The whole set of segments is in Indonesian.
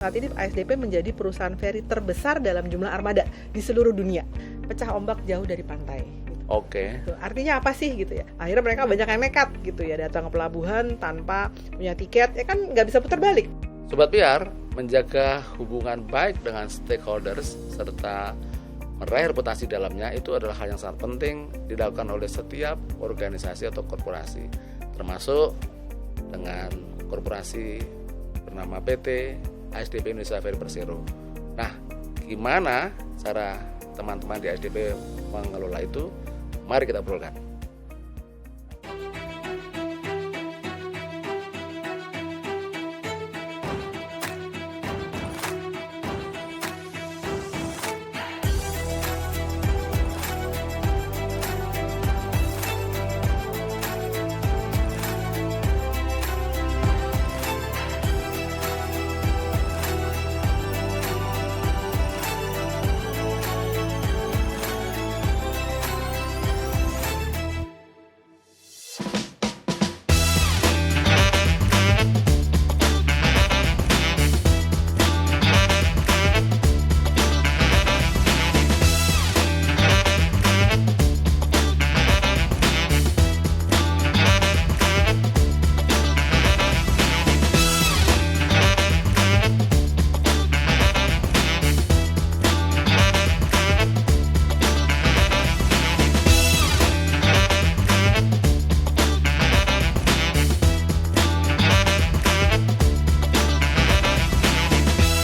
Saat ini ASDP menjadi perusahaan feri terbesar dalam jumlah armada di seluruh dunia. Pecah ombak jauh dari pantai. Oke. Gitu. Artinya apa sih gitu ya? Akhirnya mereka banyak yang nekat gitu ya, datang ke pelabuhan tanpa punya tiket, ya kan nggak bisa putar balik. Sobat PR, menjaga hubungan baik dengan stakeholders serta meraih reputasi dalamnya itu adalah hal yang sangat penting dilakukan oleh setiap organisasi atau korporasi, termasuk dengan korporasi bernama PT ASDP Indonesia Ferry Persero. Nah, gimana cara teman-teman di ASDP mengelola itu? Mari kita obrolkan.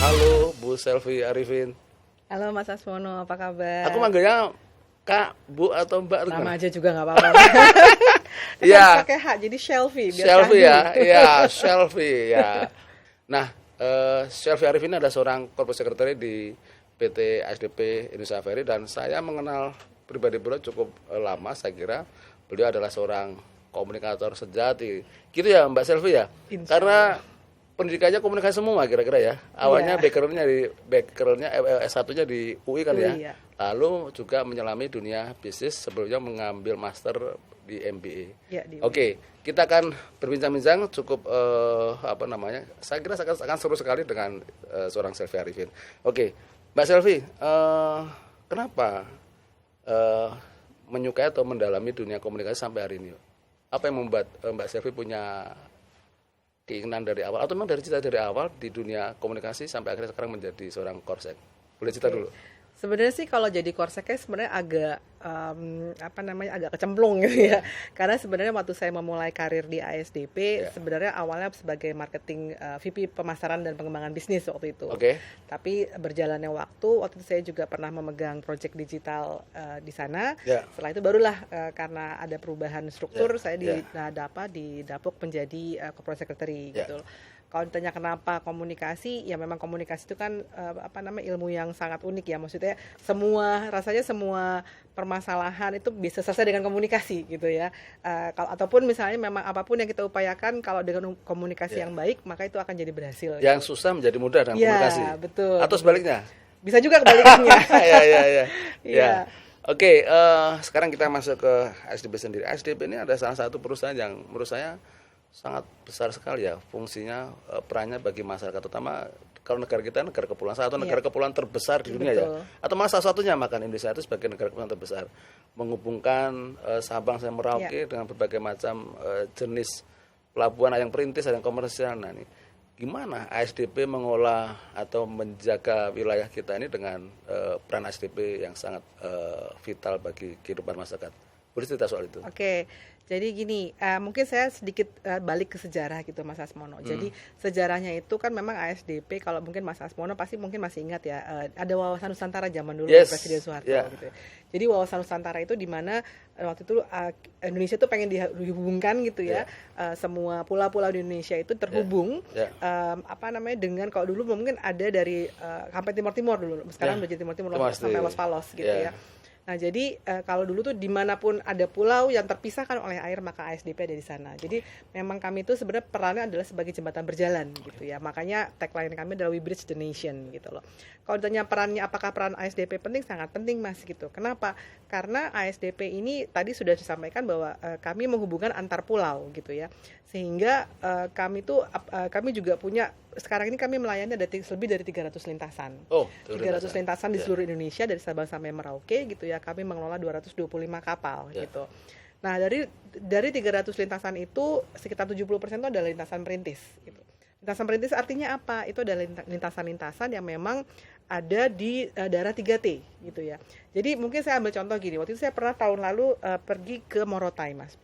Halo Bu Selvi Arifin. Halo Mas Asmono, apa kabar? Aku manggilnya Kak, Bu atau Mbak? Nama aja juga nggak apa-apa. Iya. Harus pakai H, jadi Shelfie. Biar Selvi candu. ya, iya Selvi ya. Nah, Selvi Arifin adalah seorang corporate secretary di PT ASDP Indonesia Ferry dan saya mengenal pribadi beliau cukup lama. Saya kira beliau adalah seorang komunikator sejati. Gitu ya Mbak Selvi ya? Insya Karena pendidikannya komunikasi semua kira-kira ya. Awalnya Iya. backgroundnya S1-nya di UI kan ya. UI, ya. Lalu juga menyelami dunia bisnis sebelumnya mengambil master di MBA. Ya, di UI. Oke, kita akan berbincang-bincang cukup saya kira akan seru sekali dengan seorang Selvi Arifin. Oke, Mbak Selvi, kenapa menyukai atau mendalami dunia komunikasi sampai hari ini? Apa yang membuat Mbak Selvi punya keinginan dari awal atau memang dari cita dari awal di dunia komunikasi sampai akhirnya sekarang menjadi seorang korsek? Boleh cerita dulu. Sebenarnya sih kalau jadi korseknya sebenarnya agak agak kecemplung gitu ya. Karena sebenarnya waktu saya memulai karir di ASDP, sebenarnya awalnya sebagai marketing VP pemasaran dan pengembangan bisnis waktu itu. Oke. Tapi berjalannya waktu itu saya juga pernah memegang project digital di sana. Setelah itu barulah karena ada perubahan struktur saya didapuk menjadi corporate secretary gitu. Kalau ditanya kenapa komunikasi, ya memang komunikasi itu kan ilmu yang sangat unik ya. Maksudnya rasanya semua permasalahan itu bisa selesai dengan komunikasi gitu ya. Ataupun misalnya memang apapun yang kita upayakan kalau dengan komunikasi yang baik, maka itu akan jadi berhasil. Yang susah menjadi mudah dengan komunikasi. Ya, betul. Atau sebaliknya? Bisa juga kebalikannya. Ya. Oke, sekarang kita masuk ke ASDP sendiri. ASDP ini ada salah satu perusahaan yang menurut saya sangat besar sekali ya fungsinya, perannya bagi masyarakat, terutama kalau negara kita negara kepulauan, salah satu negara kepulauan terbesar di dunia. Betul. Ya, atau malah salah satunya, makan Indonesia itu sebagai negara kepulauan terbesar, menghubungkan Sabang sampai Merauke dengan berbagai macam jenis pelabuhan, ada yang perintis, ada yang komersial. Nah, ini gimana ASDP mengolah atau menjaga wilayah kita ini dengan peran ASDP yang sangat vital bagi kehidupan masyarakat? Boleh cerita soal itu? Oke. Jadi gini, mungkin saya sedikit balik ke sejarah gitu Mas Asmono. Jadi sejarahnya itu kan memang ASDP, kalau mungkin Mas Asmono pasti mungkin masih ingat ya, ada Wawasan Nusantara zaman dulu Presiden Soeharto gitu ya. Jadi Wawasan Nusantara itu di mana waktu itu Indonesia tuh pengen dihubungkan gitu ya. Semua pulau-pulau di Indonesia itu terhubung dengan, kalau dulu mungkin ada dari sampai Timur-Timur dulu. Sekarang udah jadi Timur-Timur sampai Los Palos gitu ya. Nah, jadi kalau dulu tuh dimanapun ada pulau yang terpisahkan oleh air, maka ASDP ada di sana. Jadi memang kami itu sebenarnya perannya adalah sebagai jembatan berjalan gitu ya. Makanya tagline kami adalah We Bridge the Nation gitu loh. Kalau ditanya perannya, apakah peran ASDP penting? Sangat penting Mas gitu. Kenapa? Karena ASDP ini tadi sudah disampaikan bahwa kami menghubungkan antar pulau gitu ya. Sehingga kami juga punya sekarang ini kami melayani ada lebih dari 300 lintasan. 300 lintasan di seluruh Indonesia dari Sabang sampai Merauke gitu ya. Kami mengelola 225 kapal gitu. Nah, dari 300 lintasan itu sekitar 70% itu adalah lintasan perintis gitu. Lintasan perintis artinya apa? Itu adalah lintasan-lintasan yang memang ada di daerah 3T gitu ya. Jadi mungkin saya ambil contoh gini. Waktu itu saya pernah tahun lalu pergi ke Morotai, Mas.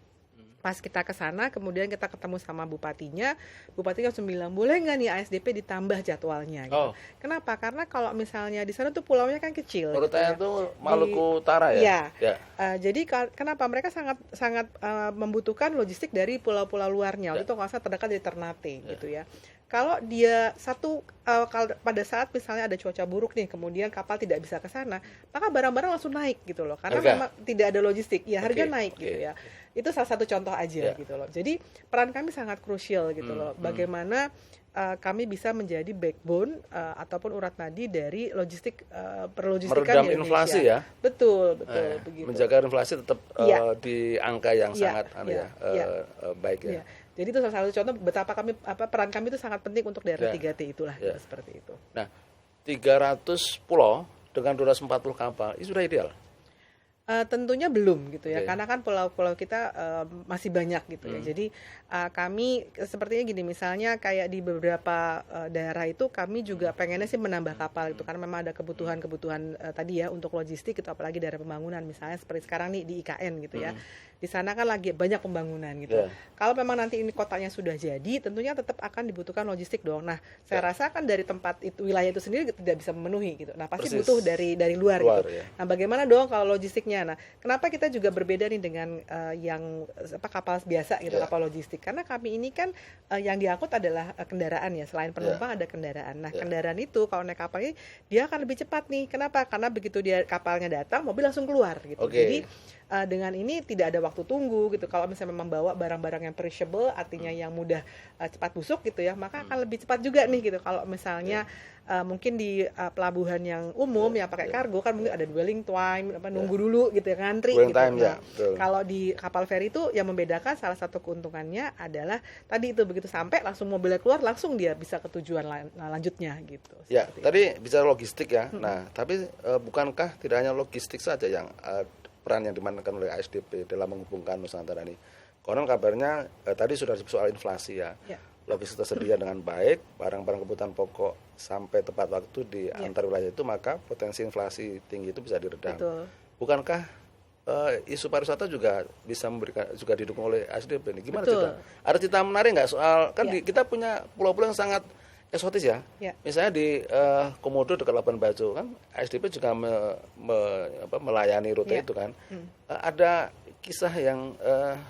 Pas kita ke sana, kemudian kita ketemu sama bupatinya langsung bilang, boleh nggak nih ASDP ditambah jadwalnya gitu. Kenapa? Karena kalau misalnya di sana tuh pulaunya kan kecil. Morotai itu Maluku Utara ya? Iya. Jadi kenapa mereka sangat membutuhkan logistik dari pulau-pulau luarnya. Waktu itu kalau saya terdekat dari Ternate gitu ya. Kalau dia pada saat misalnya ada cuaca buruk nih, kemudian kapal tidak bisa ke sana, maka barang-barang langsung naik gitu loh, karena memang tidak ada logistik, ya harga naik gitu ya. Itu salah satu contoh aja gitu loh. Jadi peran kami sangat krusial gitu loh. Bagaimana kami bisa menjadi backbone ataupun urat nadi dari logistik perlogistikan meredam inflasi ya. Betul begitu. Menjaga inflasi tetap di angka yang sangat baik ya. Jadi itu salah satu contoh betapa peran kami itu sangat penting untuk daerah 3T itulah gitu, seperti itu. Nah, 300 pulau dengan 240 kapal itu sudah ideal. Tentunya belum gitu ya, karena kan pulau-pulau kita masih banyak gitu ya. Jadi kami sepertinya gini, misalnya kayak di beberapa daerah itu kami juga pengennya sih menambah kapal itu, karena memang ada kebutuhan tadi ya untuk logistik gitu, apalagi daerah pembangunan misalnya seperti sekarang nih di IKN gitu ya. Di sana kan lagi banyak pembangunan gitu. Kalau memang nanti ini kotanya sudah jadi, tentunya tetap akan dibutuhkan logistik dong. Nah, saya rasa kan dari tempat itu, wilayah itu sendiri tidak bisa memenuhi gitu. Nah, pasti butuh dari luar gitu. Nah, bagaimana dong kalau logistiknya? Nah, kenapa kita juga berbeda nih dengan yang kapal biasa gitu, kapal logistik? Karena kami ini kan yang diangkut adalah kendaraan ya, selain penumpang ada kendaraan. Nah, kendaraan itu kalau naik kapal ini dia akan lebih cepat nih. Kenapa? Karena begitu dia kapalnya datang, mobil langsung keluar gitu. Jadi dengan ini tidak ada waktu tunggu gitu. Kalau misalnya memang bawa barang-barang yang perishable, artinya yang mudah cepat busuk gitu ya, maka akan lebih cepat juga nih gitu. Kalau misalnya mungkin di pelabuhan yang umum yang pakai kargo kan mungkin ada dwelling time, nunggu dulu gitu ya, ngantri gitu. Nah, kalau di kapal feri itu yang membedakan salah satu keuntungannya adalah tadi itu begitu sampai langsung mobilnya keluar, langsung dia bisa ke tujuan lanjutnya gitu. Ya, tadi bicara logistik ya. Nah, tapi bukankah tidak hanya logistik saja yang peran yang dimainkan oleh ASDP dalam menghubungkan Nusantara ini? Konon kabarnya tadi sudah disebut soal inflasi ya. Logistik tersedia dengan baik, barang-barang kebutuhan pokok sampai tepat waktu di antar wilayah itu, maka potensi inflasi tinggi itu bisa diredam. Bukankah isu pariwisata juga bisa juga didukung oleh ASDP ini? Gimana cerita? Ada cerita menarik nggak soal kita punya pulau-pulau yang sangat eksotis ya. Misalnya di Komodo dekat Labuan Bajo kan ASDP juga melayani rute itu kan. Ada kisah yang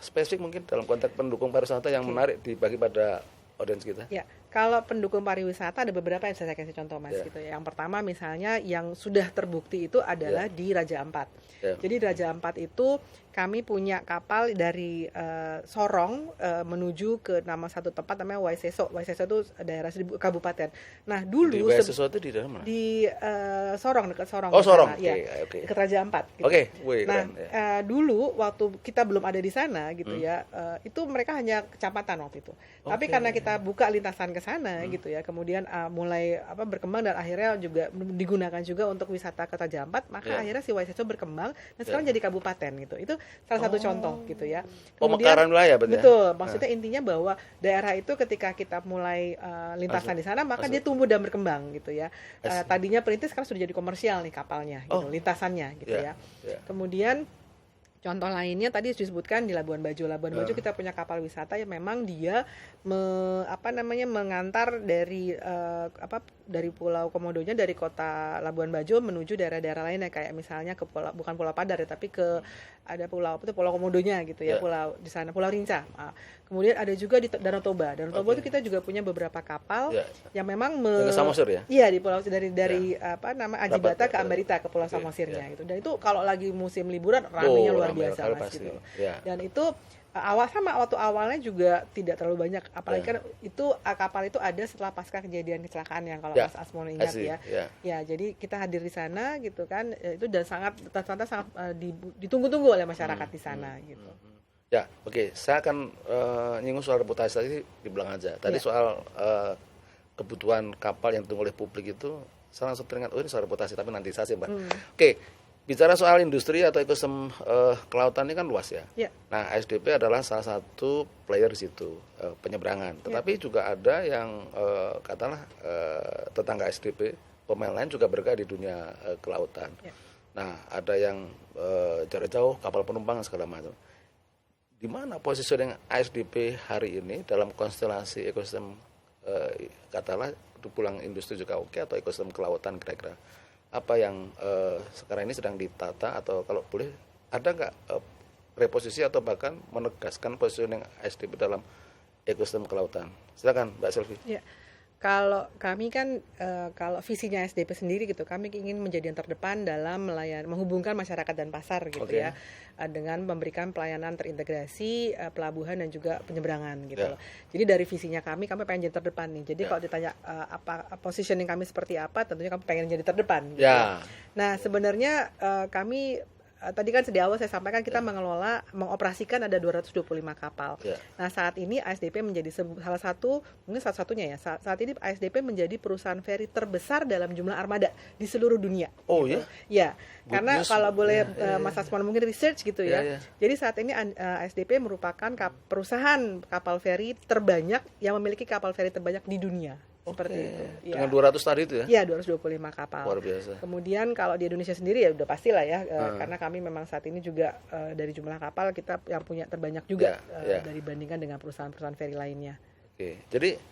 spesifik mungkin dalam konteks pendukung pariwisata yang menarik dibagi pada audiens kita. Ya, kalau pendukung pariwisata ada beberapa yang saya kasih contoh Mas gitu ya. Yang pertama misalnya yang sudah terbukti itu adalah di Raja Ampat. Jadi Raja Ampat itu kami punya kapal dari Sorong menuju ke nama satu tempat namanya Waiseso. Waiseso itu daerah kabupaten. Nah, dulu di Waiseso itu di daerah mana? Di Sorong, dekat Sorong. Oh, Sorong. Ya, dekat Raja Ampat gitu. Nah, dulu waktu kita belum ada di sana gitu ya, itu mereka hanya kecamatan waktu itu. Tapi karena kita buka lintasan ke sana gitu ya, kemudian mulai berkembang dan akhirnya juga digunakan juga untuk wisata ke Raja Ampat, maka akhirnya si Waiseso berkembang dan sekarang jadi kabupaten gitu. Itu salah satu contoh gitu ya. Pemekaran wilayah betul. Betul. Maksudnya intinya bahwa daerah itu ketika kita mulai lintasan di sana, maka dia tumbuh dan berkembang gitu ya. Tadinya perintis, sekarang sudah jadi komersial nih kapalnya gitu, lintasannya gitu ya. Kemudian contoh lainnya tadi disebutkan di Labuan Bajo. Labuan Bajo kita punya kapal wisata yang memang dia mengantar dari dari Pulau Komodonya, dari kota Labuan Bajo menuju daerah-daerah lainnya, kayak misalnya ke bukan Pulau Padar ya, tapi ke ada pulau Pulau Komodonya gitu ya, pulau di sana, Pulau Rinca. Kemudian ada juga di Danau Toba. Danau Toba itu kita juga punya beberapa kapal yang memang ke Samosir ya? Iya, di pulau dari Ajibata ke Ambarita ke Pulau Samosirnya gitu. Dan itu kalau lagi musim liburan ramainya luar biasa Mas gitu. Dan itu waktu awalnya juga tidak terlalu banyak, apalagi kan itu kapal itu ada setelah pasca kejadian kecelakaan yang kalau Mas Asmono ingat ya. Ya, jadi kita hadir di sana gitu kan, itu dan sangat ditunggu-tunggu oleh masyarakat di sana gitu. Ya, oke. Saya akan nyinggung soal reputasi tadi di belakang aja. Tadi soal kebutuhan kapal yang ditunggu oleh publik itu, saya langsung teringat, ini soal reputasi, tapi nanti saya simpan. Oke, bicara soal industri atau ekosistem kelautan ini kan luas ya. Nah, ASDP adalah salah satu player di situ, penyeberangan. Tetapi juga ada yang katakanlah tetangga ASDP, pemain lain juga bergerak di dunia kelautan. Nah, ada yang jarak jauh, kapal penumpang segala macam. Di mana positioning ASDP hari ini dalam konstelasi ekosistem katakanlah pulang industri juga oke, atau ekosistem kelautan kira-kira apa yang sekarang ini sedang ditata, atau kalau boleh ada nggak reposisi atau bahkan menegaskan positioning ASDP dalam ekosistem kelautan? Silakan Mbak Selvi. Ya. Kalau kami kan, kalau visinya SDP sendiri gitu, kami ingin menjadi yang terdepan dalam menghubungkan masyarakat dan pasar gitu ya, dengan memberikan pelayanan terintegrasi, pelabuhan dan juga penyeberangan gitu loh. Jadi dari visinya kami pengen jadi terdepan nih. Jadi kalau ditanya apa positioning kami seperti apa, tentunya kami pengen jadi terdepan gitu. Nah sebenarnya kami tadi kan di awal saya sampaikan kita mengoperasikan ada 225 kapal. Nah saat ini ASDP menjadi salah satu, mungkin satu-satunya ya, saat ini ASDP menjadi perusahaan feri terbesar dalam jumlah armada di seluruh dunia. Oh gitu. Ya? Karena kalau boleh Mas Asmon mungkin research gitu ya. Jadi saat ini ASDP merupakan perusahaan kapal feri terbanyak yang memiliki kapal feri terbanyak di dunia. Seperti itu. Dengan 200 tadi itu ya? Iya, 225 kapal. Luar biasa. Kemudian kalau di Indonesia sendiri ya udah pastilah ya, karena kami memang saat ini juga dari jumlah kapal kita yang punya terbanyak juga dari bandingkan dengan perusahaan-perusahaan feri lainnya. Oke, jadi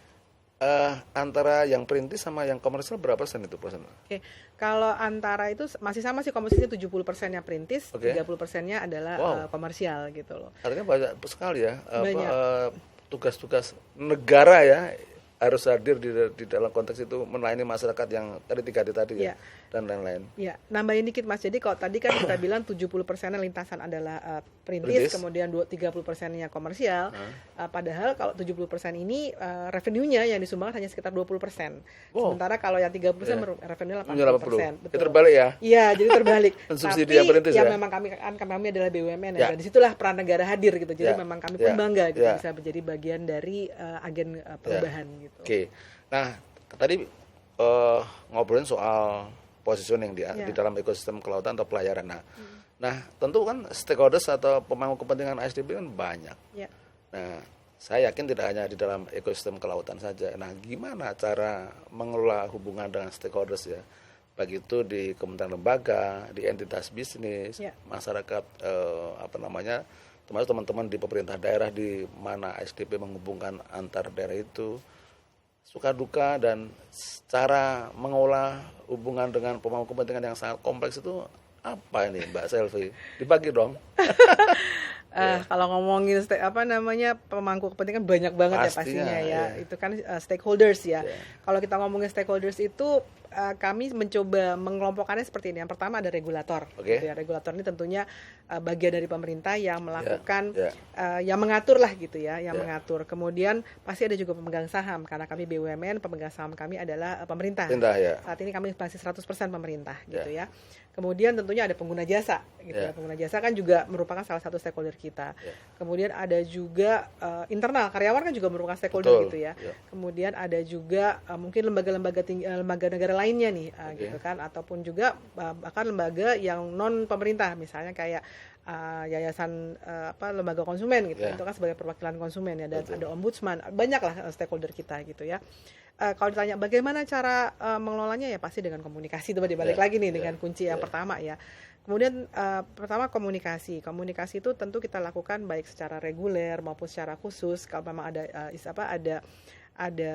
antara yang perintis sama yang komersial berapa persen itu persen? Oke, kalau antara itu masih sama sih, komposisinya 70%-nya perintis, 30%-nya adalah komersial gitu loh. Artinya banyak sekali ya, banyak. Tugas-tugas negara ya harus hadir di dalam konteks itu, melayani masyarakat yang tadi 3D tadi ya, dan lain-lain. Ya, nambahin dikit Mas. Jadi kalau tadi kan kita bilang 70%-nya lintasan adalah perintis, kemudian 30%-nya komersial. Padahal kalau 70% ini revenue-nya yang disumbangkan hanya sekitar 20%. Sementara kalau yang 30% revenue 80%. Betul. Itu terbalik ya? Iya, jadi terbalik. Subsidi yang perintis ya? Memang kami adalah BUMN dan disitulah peran negara hadir gitu. Jadi memang kami pun bangga gitu bisa menjadi bagian dari agen perubahan gitu. Oke. Nah, tadi ngobrolin soal positioning di dalam ekosistem kelautan atau pelayaran. Nah, tentu kan stakeholders atau pemangku kepentingan ASDP kan banyak. Nah, saya yakin tidak hanya di dalam ekosistem kelautan saja. Nah, gimana cara mengelola hubungan dengan stakeholders ya? Baik itu di kementerian lembaga, di entitas bisnis, masyarakat termasuk teman-teman di pemerintah daerah di mana ASDP menghubungkan antar daerah itu. Suka duka dan cara mengolah hubungan dengan pemangku kepentingan yang sangat kompleks itu apa ini Mbak Selvi? Dibagi dong. Kalau ngomongin pemangku kepentingan banyak banget pastinya ya. Itu kan stakeholders ya. Kalau kita ngomongin stakeholders itu kami mencoba mengelompokkannya seperti ini. Yang pertama ada regulator. Gitu ya. Regulator ini tentunya bagian dari pemerintah yang melakukan yang mengatur lah gitu ya, mengatur. Kemudian pasti ada juga pemegang saham karena kami BUMN, pemegang saham kami adalah pemerintah. Saat ini kami masih 100% pemerintah gitu ya. Kemudian tentunya ada pengguna jasa gitu ya. Pengguna jasa kan juga merupakan salah satu stakeholder kita. Kemudian ada juga internal karyawan kan juga merupakan stakeholder gitu ya. Kemudian ada juga mungkin lembaga negara lainnya nih gitu kan, ataupun juga bahkan lembaga yang non pemerintah misalnya kayak yayasan lembaga konsumen gitu. Itu kan sebagai perwakilan konsumen ya, dan ada ombudsman, banyaklah stakeholder kita gitu ya. Kalau ditanya bagaimana cara mengelolanya ya pasti dengan komunikasi, itu balik lagi nih dengan kunci yang pertama ya. Kemudian pertama komunikasi itu tentu kita lakukan baik secara reguler maupun secara khusus kalau memang ada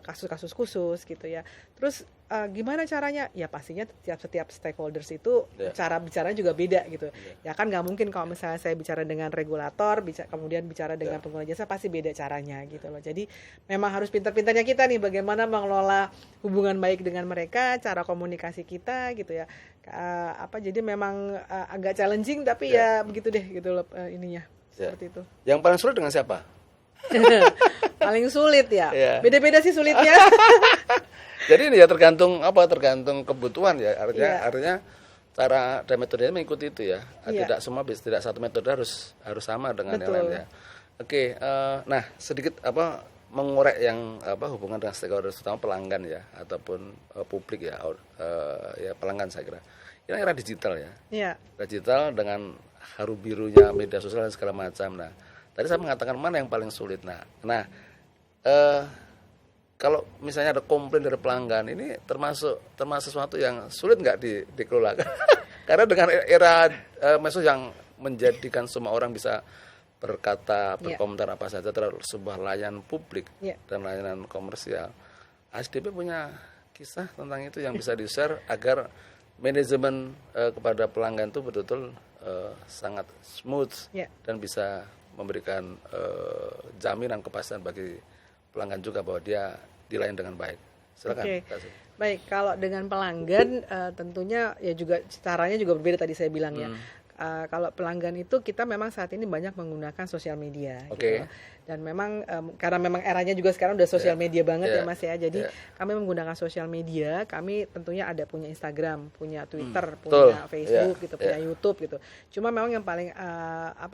kasus-kasus khusus gitu ya. Terus gimana caranya? Ya pastinya setiap stakeholders itu cara bicara juga beda gitu. Ya kan nggak mungkin kalau misalnya saya bicara dengan regulator, kemudian bicara dengan pengguna jasa, pasti beda caranya gitu loh. Jadi memang harus pintar-pintarnya kita nih bagaimana mengelola hubungan baik dengan mereka, cara komunikasi kita gitu ya. Jadi memang agak challenging tapi ya begitu deh gitu loh ininya. Seperti itu. Yang paling sulit dengan siapa? Paling sulit ya. Beda-beda sih sulitnya. Jadi ini ya tergantung kebutuhan ya. Artinya cara dan metodenya mengikuti itu ya. Tidak satu metode harus sama dengan yang lainnya. Oke, nah sedikit mengorek yang hubungan dengan stakeholder, terutama pelanggan ya, ataupun publik ya, ya pelanggan saya kira. Ini era digital ya. Iya. Digital dengan haru birunya media sosial dan segala macam. Nah, tadi saya mengatakan mana yang paling sulit. Nah, kalau misalnya ada komplain dari pelanggan, ini termasuk sesuatu yang sulit nggak dikelola? Karena dengan era medsos yang menjadikan semua orang bisa berkata, berkomentar apa saja terhadap sebuah layanan publik dan layanan komersial. ASDP punya kisah tentang itu yang bisa di-share agar manajemen kepada pelanggan itu betul-betul sangat smooth dan bisa memberikan jaminan kepastian bagi pelanggan juga bahwa dia dilayani dengan baik. Silakan. Baik, kalau dengan pelanggan tentunya ya juga caranya juga berbeda tadi saya bilang ya. Kalau pelanggan itu kita memang saat ini banyak menggunakan sosial media gitu. Dan memang karena memang eranya juga sekarang udah sosial media banget ya Mas ya. Jadi kami menggunakan sosial media, kami tentunya ada punya Instagram, punya Twitter, punya Facebook gitu, punya YouTube gitu. Cuma memang yang paling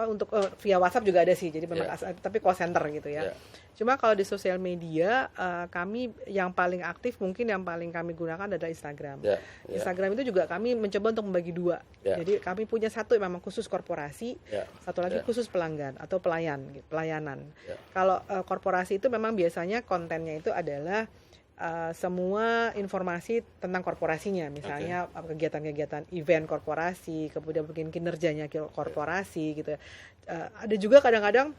untuk via WhatsApp juga ada sih. Jadi memang tapi call center gitu ya. Cuma kalau di sosial media kami yang paling aktif mungkin yang paling kami gunakan adalah Instagram. Instagram itu juga kami mencoba untuk membagi dua. Jadi kami punya satu yang memang khusus korporasi, satu lagi khusus pelanggan atau pelayanan. Kalau korporasi itu memang biasanya kontennya itu adalah semua informasi tentang korporasinya, misalnya kegiatan-kegiatan event korporasi, kemudian mungkin kinerjanya korporasi gitu. Ada juga kadang-kadang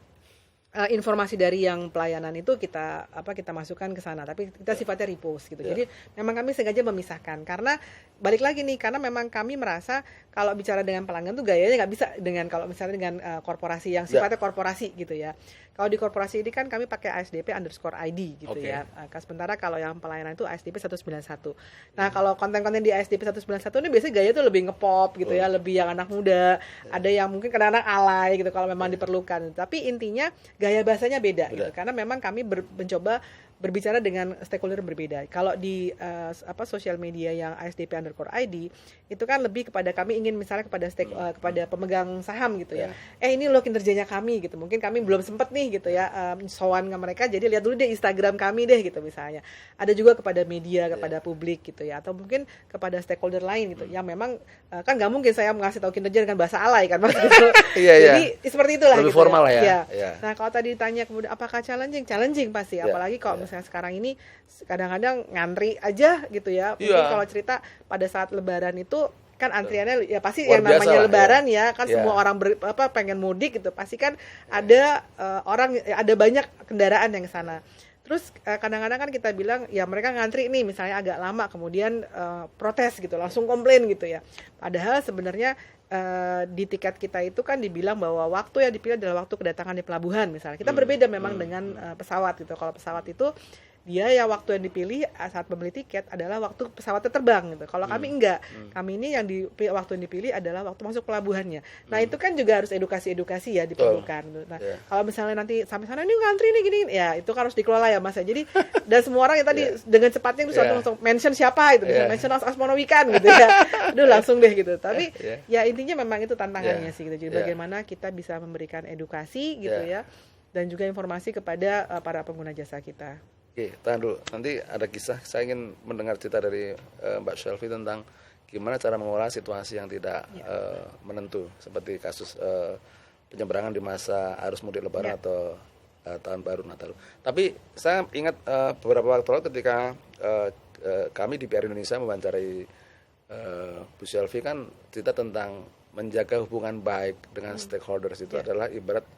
informasi dari yang pelayanan itu kita masukkan ke sana, tapi kita sifatnya repost gitu. Jadi memang kami sengaja memisahkan karena balik lagi nih, karena memang kami merasa kalau bicara dengan pelanggan tuh gayanya nggak bisa dengan kalau misalnya dengan korporasi yang sifatnya korporasi gitu ya. Kalau di korporasi ini kan kami pakai ASDP_ID gitu ya. Sementara kalau yang pelayanan itu ASDP 191. Nah, kalau konten-konten di ASDP 191 ini biasanya gaya tuh lebih ngepop gitu ya, lebih yang anak muda. Ada yang mungkin kadang-kadang alay gitu kalau memang diperlukan. Tapi intinya gaya bahasanya beda gitu. Karena memang kami mencoba berbicara dengan stakeholder berbeda. Kalau di sosial media yang ASDP_ID itu kan lebih kepada kami ingin misalnya kepada pemegang saham gitu ya. Ini loh kinerjanya kami gitu. Mungkin kami belum sempat nih gitu ya sowan ke mereka, jadi lihat dulu deh Instagram kami deh gitu misalnya. Ada juga kepada media, kepada publik gitu ya, atau mungkin kepada stakeholder lain gitu. Yang memang kan nggak mungkin saya ngasih tahu kinerja dengan bahasa alay kan Mas gitu. Jadi seperti itulah lebih gitu formal ya. Nah, kalau tadi ditanya kemudian apakah challenging pasti, apalagi kalau misalnya sekarang ini kadang-kadang ngantri aja gitu ya. Mungkin kalau cerita pada saat lebaran itu kan antriannya ya pasti yang namanya lebaran ya kan semua orang pengen mudik gitu, pasti kan ada ada banyak kendaraan yang ke sana. Terus kadang-kadang kan kita bilang ya mereka ngantri nih misalnya agak lama, kemudian protes gitu, langsung komplain gitu ya. Padahal sebenarnya di tiket kita itu kan dibilang bahwa waktu yang dipilih adalah waktu kedatangan di pelabuhan misalnya. Kita berbeda memang dengan pesawat gitu. Kalau pesawat itu dia ya waktu yang dipilih saat membeli tiket adalah waktu pesawatnya terbang gitu. Kalau kami enggak, kami ini yang waktu yang dipilih adalah waktu masuk pelabuhannya. Nah itu kan juga harus edukasi ya diperlukan. Nah kalau misalnya nanti sampai sana ini ngantri nih gini, ya itu harus dikelola ya Mas ya. Jadi dan semua orang yang tadi dengan cepatnya bisa langsung mention siapa itu, bisa mention Asmono Wikan gitu ya. Aduh langsung deh gitu. Tapi ya intinya memang itu tantangannya sih gitu. Jadi bagaimana kita bisa memberikan edukasi gitu ya, dan juga informasi kepada para pengguna jasa kita. Oke, tahan dulu. Nanti ada kisah, saya ingin mendengar cerita dari Mbak Shelfie tentang gimana cara mengolah situasi yang tidak menentu, seperti kasus penyeberangan di masa arus mudik lebaran atau tahun baru Natal. Tapi saya ingat beberapa waktu lalu ketika kami di PR Indonesia mewawancarai Bu Shelfie, kan cerita tentang menjaga hubungan baik dengan stakeholders itu adalah ibarat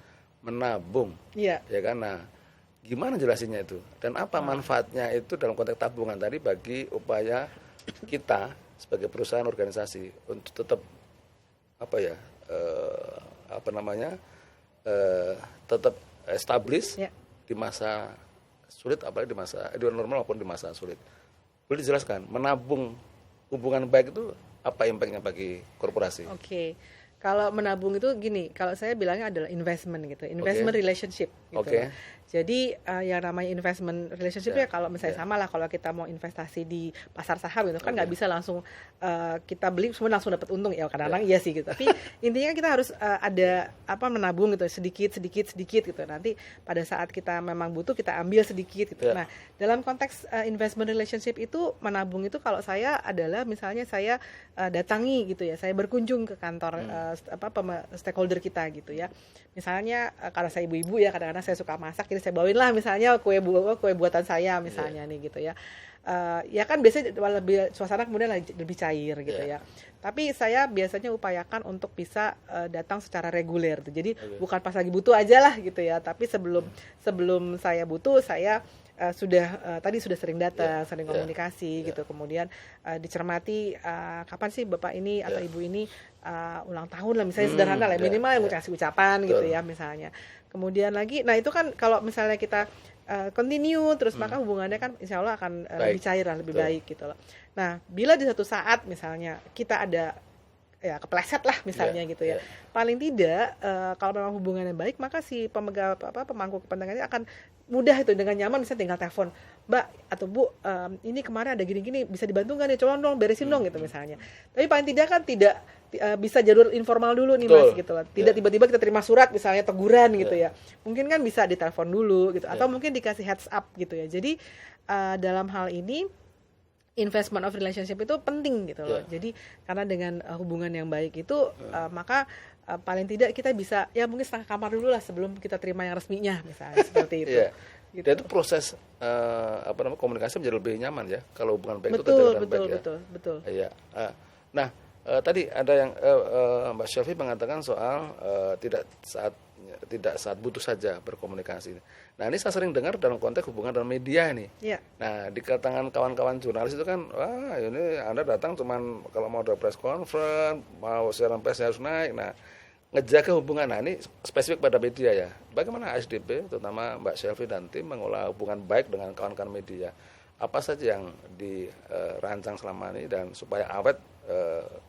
menabung, ya kan? Nah, gimana jelasinnya itu dan apa manfaatnya itu dalam konteks tabungan tadi bagi upaya kita sebagai perusahaan organisasi untuk tetap tetap establis di masa sulit, apalagi di masa normal maupun di masa sulit. Boleh dijelaskan menabung hubungan baik itu apa impactnya bagi korporasi? Oke. Kalau menabung itu gini, kalau saya bilangnya adalah investment gitu, investment relationship gitu. Oke. Jadi yang namanya investment relationship ya kalau misalnya sama lah, kalau kita mau investasi di pasar saham gitu kan nggak bisa langsung kita beli semua langsung dapat untung ya, kadang-kadang iya sih gitu. Tapi intinya kita harus ada menabung gitu, sedikit gitu. Nanti pada saat kita memang butuh kita ambil sedikit gitu. Nah, dalam konteks investment relationship itu menabung itu kalau saya adalah misalnya saya datangi gitu ya, saya berkunjung ke kantor stakeholder kita gitu ya. Misalnya karena saya ibu-ibu ya, kadang-kadang saya suka masak, jadi saya bawain lah misalnya kue buatan saya misalnya nih gitu ya. Ya kan biasanya lebih suasana kemudian lebih cair gitu ya. Tapi saya biasanya upayakan untuk bisa datang secara reguler tuh. Jadi bukan pas lagi butuh aja lah gitu ya, tapi sebelum saya butuh saya tadi sudah sering datang, sering komunikasi gitu. Kemudian dicermati kapan sih Bapak ini atau Ibu ini ulang tahun lah misalnya, sederhana lah minimal yang kasih ucapan gitu ya misalnya. Kemudian lagi, nah itu kan kalau misalnya kita continue terus maka hubungannya kan insya Allah akan lebih cair lah, lebih baik gitu loh. Nah bila di satu saat misalnya kita ada ya kepleset lah misalnya gitu ya, paling tidak kalau memang hubungannya baik maka si pemangku kepentingannya akan mudah itu dengan nyaman, misalnya tinggal telepon, Mbak atau Bu, ini kemarin ada gini-gini bisa dibantu nggak nih, coba dong beresin dong gitu misalnya. Tapi paling tidak kan tidak bisa jadwal informal dulu nih Mas gitu loh. Tidak tiba-tiba kita terima surat misalnya teguran gitu ya. Mungkin kan bisa ditelepon dulu gitu, atau mungkin dikasih heads up gitu ya. Jadi dalam hal ini investment of relationship itu penting gitu loh. Jadi karena dengan hubungan yang baik itu maka paling tidak kita bisa ya mungkin setengah kamar dulu lah sebelum kita terima yang resminya misalnya seperti itu. Gitu. Dan itu proses komunikasi menjadi lebih nyaman ya kalau hubungan baik itu terjalan baik ya. Betul. Iya. Nah, tadi ada yang Mbak Shelfie mengatakan soal tidak saat butuh saja berkomunikasi. Nah, ini saya sering dengar dalam konteks hubungan dengan media ini. Nah, di kalangan kawan-kawan jurnalis itu kan, wah ini Anda datang cuman kalau mau ada press conference, mau siaran pers harus naik. Nah, ngejaga hubungan, nah ini spesifik pada media ya. Bagaimana ASDP, terutama Mbak Shelfie dan tim mengolah hubungan baik dengan kawan-kawan media? Apa saja yang dirancang selama ini dan supaya awet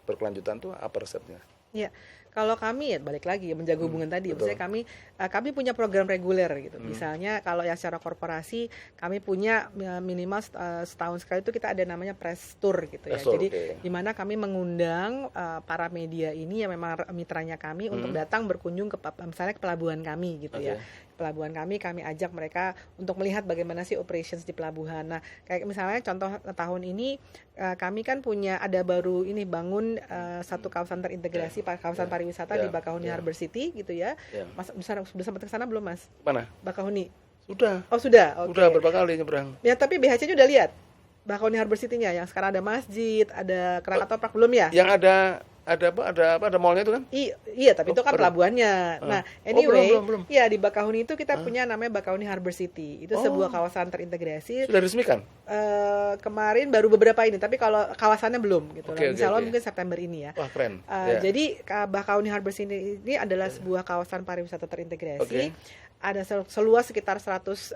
berkelanjutan tuh apa resepnya? Iya. Kalau kami ya balik lagi menjaga hubungan tadi, misalnya kami punya program reguler gitu. Misalnya kalau yang secara korporasi kami punya minimal setahun sekali itu kita ada namanya press tour gitu ya. Jadi di mana kami mengundang para media ini yang memang mitranya kami untuk datang berkunjung ke misalnya ke pelabuhan kami gitu ya. Pelabuhan kami ajak mereka untuk melihat bagaimana sih operations di pelabuhan. Nah, kayak misalnya contoh tahun ini kami kan ada baru ini bangun satu kawasan terintegrasi kawasan pariwisata di Bakahuni Harbor City gitu ya. Mas sudah sempat ke sana belum Mas? Mana? Bakahuni. Sudah. Oh sudah. Okay. Udah berapa kali nyebrang. Ya tapi BHC-nya udah lihat. Bakahuni Harbor City-nya yang sekarang ada masjid, ada Krakatau Park belum ya? Yang ada mallnya itu kan? Iya, tapi itu kan pelabuhannya. Nah, anyway, belum. Ya di Bakahuni itu kita punya namanya Bakahuni Harbor City. Itu sebuah kawasan terintegrasi. Sudah resmi kan? Kemarin baru beberapa ini, tapi kalau kawasannya belum gitu. Insya Allah mungkin September ini ya. Wah, keren. Jadi Bakahuni Harbor City ini adalah sebuah kawasan pariwisata terintegrasi. Ada seluas sekitar 164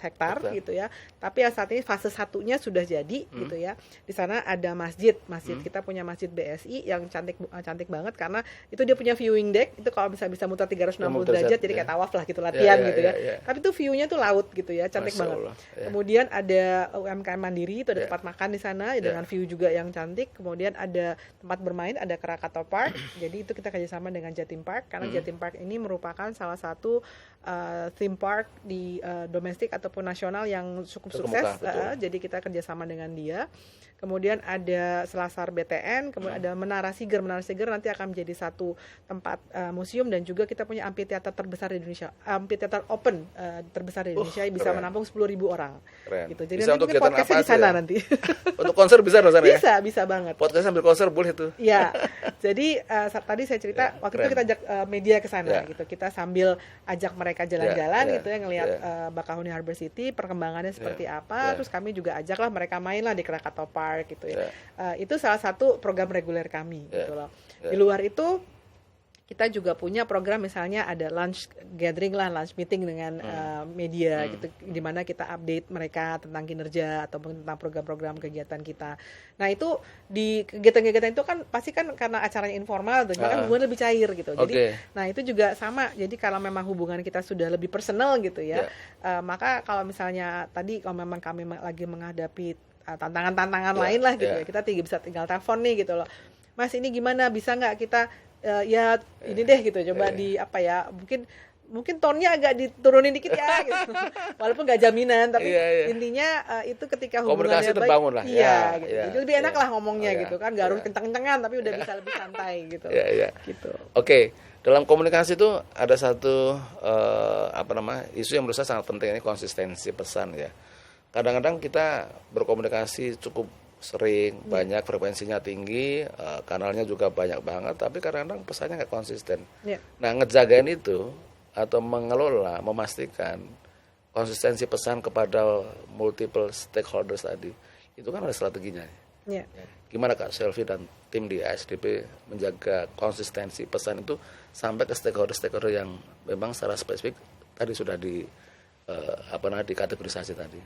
hektar gitu ya. Tapi yang saat ini fase satunya sudah jadi gitu ya. Di sana ada masjid. Kita punya masjid BSI yang cantik banget karena itu dia punya viewing deck. Itu kalau bisa muter 360 derajat jadi kayak tawaf lah gitu, latihan gitu ya. Tapi itu view-nya tuh laut gitu ya, cantik banget. Kemudian ada UMKM Mandiri, itu ada tempat makan di sana dengan view juga yang cantik. Kemudian ada tempat bermain, ada Krakatau Park. Jadi itu kita kerjasama dengan Jatim Park karena Jatim Park ini merupakan salah satu theme park di domestik ataupun nasional yang cukup sukses. Jadi kita kerjasama dengan dia. Kemudian ada Selasar BTN, kemudian ada Menara Siger nanti akan menjadi satu tempat museum, dan juga kita punya amphitheater terbesar di Indonesia, amphitheater open terbesar di Indonesia, bisa menampung 10.000 orang. Keren. Gitu. Jadi bisa nanti mungkin podcastnya di sana nanti. Untuk konser bisa di sana ya? Bisa banget. Podcast sambil konser boleh tuh. Iya. Jadi tadi saya cerita waktu itu kita ajak media ke sana gitu. Kita sambil ajak mereka jalan-jalan gitu ya, ngelihat Bakahuni Harbor City perkembangannya seperti apa. Terus kami juga ajaklah mereka main lah di Krakatau Park gitu ya. Itu salah satu program reguler kami gitu loh. Di luar itu kita juga punya program misalnya ada lunch gathering lah, lunch meeting dengan media gitu, di mana kita update mereka tentang kinerja ataupun tentang program-program kegiatan kita. Nah itu di kegiatan-kegiatan itu kan pasti kan karena acaranya informal, bahkan hubungan lebih cair gitu. Jadi, nah itu juga sama. Jadi kalau memang hubungan kita sudah lebih personal gitu ya, maka kalau misalnya tadi kalau memang kami lagi menghadapi tantangan-tantangan lain lah gitu ya, kita bisa tinggal telepon nih gitu loh. Mas ini gimana, bisa nggak kita ya ini deh gitu, coba di apa ya, mungkin tonnya agak diturunin dikit ya gitu. Walaupun nggak jaminan, tapi intinya itu ketika hubungannya komunikasi terbangun lah. Iya, gitu. Jadi lebih enak lah ngomongnya gitu kan, nggak harus kenceng-kencengan tapi udah bisa lebih santai gitu. Gitu. Oke. Dalam komunikasi itu ada satu isu yang menurut saya sangat penting, ini konsistensi pesan ya. Kadang-kadang kita berkomunikasi cukup sering, banyak, frekuensinya tinggi, kanalnya juga banyak banget, tapi kadang-kadang pesannya nggak konsisten. Nah, ngejagain itu atau mengelola, memastikan konsistensi pesan kepada multiple stakeholders tadi, itu kan ada strateginya. Gimana Kak Selvi dan tim di ASDP menjaga konsistensi pesan itu sampai ke stakeholder yang memang secara spesifik tadi sudah dikategorisasi tadi.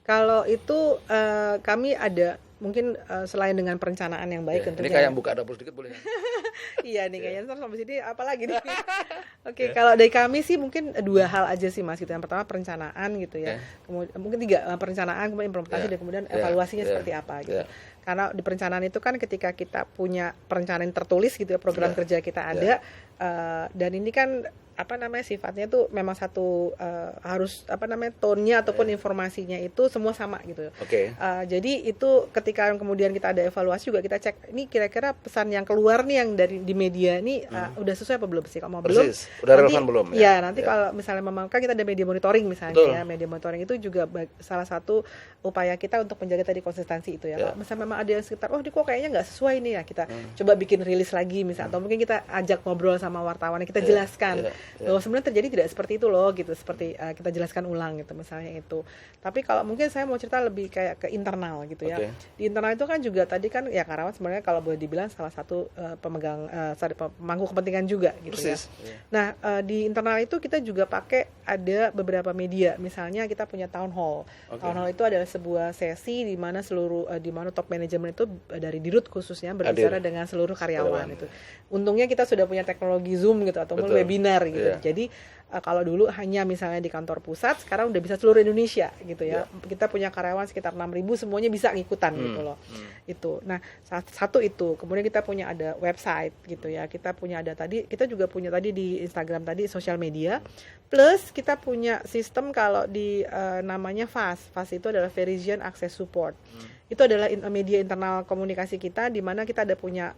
Kalau itu kami ada mungkin selain dengan perencanaan yang baik tentunya. Ini kayak buka dapur sedikit boleh? Iya nih kayaknya sampai sini apalagi nih. Oke, kalau dari kami sih mungkin 2 hal aja sih Mas gitu. Yang pertama perencanaan gitu ya. Kemudian mungkin 3 perencanaan, kemudian implementasi dan kemudian evaluasinya seperti apa gitu. Karena di perencanaan itu kan ketika kita punya perencanaan tertulis gitu ya, program kerja kita ada dan ini kan sifatnya tuh memang satu harus tone-nya ataupun informasinya itu semua sama gitu. Jadi itu ketika kemudian kita ada evaluasi juga kita cek ini kira-kira pesan yang keluar nih yang dari di media ini udah sesuai apa belum sih? Kalau belum, udah relevan belum? Nanti kalau misalnya memang kan kita ada media monitoring misalnya ya, media monitoring itu juga salah satu upaya kita untuk menjaga tadi konsistensi itu ya. Kalau misalnya memang ada yang sekitar, ini kok kayaknya nggak sesuai nih ya, kita coba bikin rilis lagi misalnya, atau mungkin kita ajak ngobrol sama wartawan, kita jelaskan bahwa sebenarnya terjadi tidak seperti itu loh gitu, seperti kita jelaskan ulang gitu misalnya itu. Tapi kalau mungkin saya mau cerita lebih kayak ke internal gitu ya. Di internal itu kan juga tadi kan ya Karawang sebenarnya kalau boleh dibilang salah satu pemangku kepentingan juga gitu. Nah di internal itu kita juga pakai ada beberapa media, misalnya kita punya town hall. Town hall itu adalah sebuah sesi di mana di mana top manajemen itu dari Dirut khususnya berbicara dengan seluruh karyawan itu. Untungnya kita sudah punya teknologi Zoom gitu ataupun webinar gitu. Jadi kalau dulu hanya misalnya di kantor pusat, sekarang udah bisa seluruh Indonesia gitu ya. Kita punya karyawan sekitar 6.000, semuanya bisa ngikutan gitu loh. Itu. Nah, satu itu. Kemudian kita punya ada website gitu ya. Kita juga punya tadi di Instagram tadi sosial media. Plus kita punya sistem kalau di namanya FAS. FAS itu adalah Verision Access Support. Itu adalah media internal komunikasi kita di mana kita ada punya